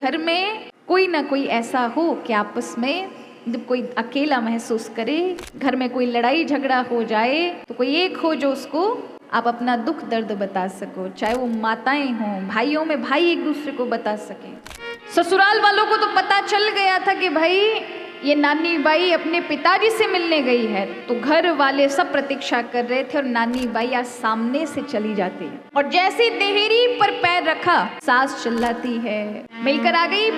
घर में कोई ना कोई ऐसा हो कि आपस में जब कोई अकेला महसूस करे, घर में कोई लड़ाई झगड़ा हो जाए तो कोई एक हो जो उसको आप अपना दुख दर्द बता सको, चाहे वो माताएं हों, भाइयों में भाई एक दूसरे को बता सके। ससुराल वालों को तो पता चल गया था कि भाई ये नानी बाई अपने पिताजी से मिलने गई है, तो घर वाले सब प्रतीक्षा कर रहे थे और नानी बाई आज सामने से चली जाती है और जैसे देहरी पर पैर रखा सास चिल्लाती है, मिलकर आ गई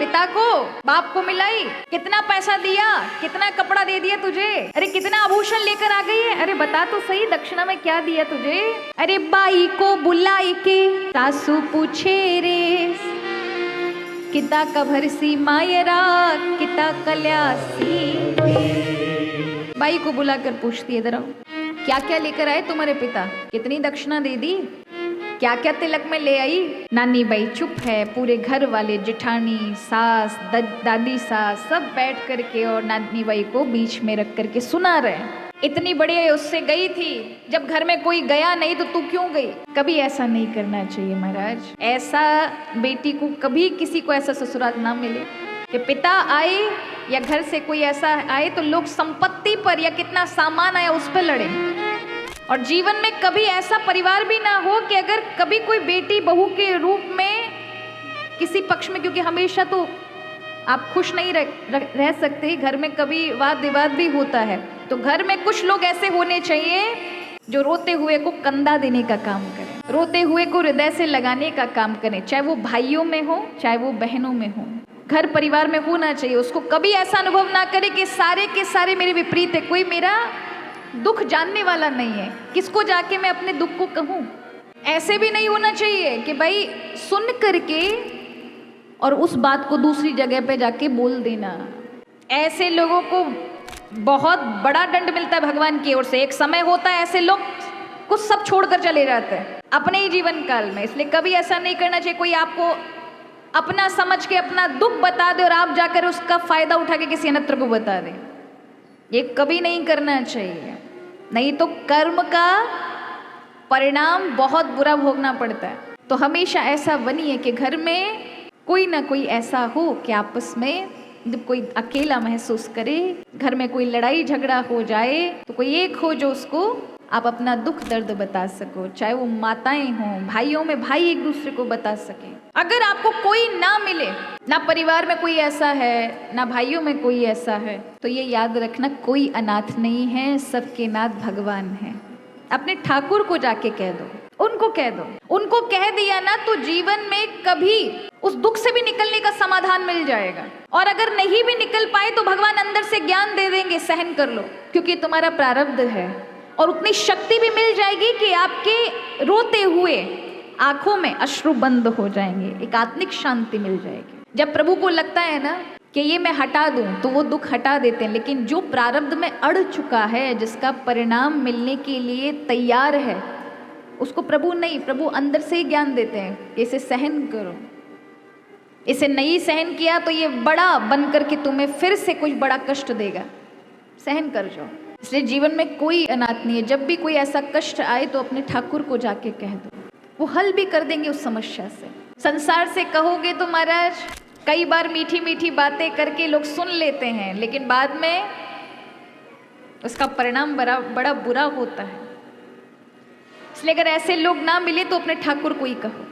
पिता को, बाप को मिलाई, कितना पैसा दिया, कितना कपड़ा दे दिया तुझे, अरे कितना आभूषण लेकर आ गई है, अरे बता तो सही दक्षिणा में क्या दिया तुझे। अरे बाई को बुलाई के सासू पूछे रे, किता कभरसी मायरा किता कल्यासी। बाई को बुलाकर पूछती है, जरा क्या क्या लेकर आए तुम्हारे पिता, कितनी दक्षिणा दे दी, क्या क्या तिलक में ले आई। नानी बाई चुप है, पूरे घर वाले जेठानी सास दादी सास सब बैठ करके और नानी बाई को बीच में रख करके सुना रहे। इतनी बड़ी उससे गई थी, जब घर में कोई गया नहीं तो तू क्यों गई। कभी ऐसा नहीं करना चाहिए महाराज, ऐसा बेटी को कभी किसी को ऐसा ससुराल ना मिले कि पिता आए या घर से कोई ऐसा आए तो लोग संपत्ति पर या कितना सामान आया उस पर लड़े। और जीवन में कभी ऐसा परिवार भी ना हो कि अगर कभी कोई बेटी बहू के रूप में किसी पक्ष में, क्योंकि हमेशा तो आप खुश नहीं रह सकते, घर में कभी वाद विवाद भी होता है, तो घर में कुछ लोग ऐसे होने चाहिए जो रोते हुए को कंधा देने का काम करें, रोते हुए को हृदय से लगाने का काम करें, चाहे वो भाइयों में हो चाहे वो बहनों में हो, घर परिवार में होना चाहिए। उसको कभी ऐसा अनुभव ना करे कि सारे के सारे मेरे विपरीत है, कोई मेरा दुख जानने वाला नहीं है, किसको जाके मैं अपने दुख को कहूँ। ऐसे भी नहीं होना चाहिए कि भाई सुन करके और उस बात को दूसरी जगह पे जाके बोल देना। ऐसे लोगों को बहुत बड़ा दंड मिलता है भगवान की ओर से। एक समय होता है ऐसे लोग कुछ सब छोड़कर चले जाते हैं अपने ही जीवन काल में, इसलिए कभी ऐसा नहीं करना चाहिए कोई आपको अपना समझ के अपना दुख बता दे और आप जाकर उसका फायदा उठा के किसी अन्य को बता दें। ये कभी नहीं करना चाहिए, नहीं तो कर्म का परिणाम बहुत बुरा भोगना पड़ता है। तो हमेशा ऐसा बनिए कि घर में कोई ना कोई ऐसा हो कि आपस में जब कोई अकेला महसूस करे, घर में कोई लड़ाई झगड़ा हो जाए तो कोई एक हो जो उसको आप अपना दुख दर्द बता सको, चाहे वो माताएं हों, भाइयों में भाई एक दूसरे को बता सके। अगर आपको कोई ना मिले, ना परिवार में कोई ऐसा है ना भाइयों में कोई ऐसा है, तो ये याद रखना कोई अनाथ नहीं है, सबके नाथ भगवान है। अपने ठाकुर को जाके कह दो, उनको कह दो, उनको कह दिया ना तो जीवन में कभी उस दुख से भी निकलने का समाधान मिल जाएगा। और अगर नहीं भी निकल पाए तो भगवान अंदर से ज्ञान दे देंगे, सहन कर लो क्योंकि तुम्हारा प्रारब्ध है। और उतनी शक्ति भी मिल जाएगी कि आपके रोते हुए आंखों में अश्रु बंद हो जाएंगे, एक आत्मिक शांति मिल जाएगी। जब प्रभु को लगता है ना कि ये मैं हटा दूं तो वो दुख हटा देते हैं, लेकिन जो प्रारब्ध में अड़ चुका है, जिसका परिणाम मिलने के लिए तैयार है, उसको प्रभु नहीं, प्रभु अंदर से ही ज्ञान देते हैं, इसे सहन करो। इसे नहीं सहन किया तो ये बड़ा बन करके तुम्हें फिर से कुछ बड़ा कष्ट देगा, सहन कर जाओ। इसलिए जीवन में कोई अनाथ नहीं है। जब भी कोई ऐसा कष्ट आए तो अपने ठाकुर को जाके कह दो, वो हल भी कर देंगे उस समस्या से। संसार से कहोगे तो महाराज कई बार मीठी मीठी बातें करके लोग सुन लेते हैं, लेकिन बाद में उसका परिणाम बड़ा बुरा होता है। इसलिए अगर ऐसे लोग ना मिले तो अपने ठाकुर को ही कहो।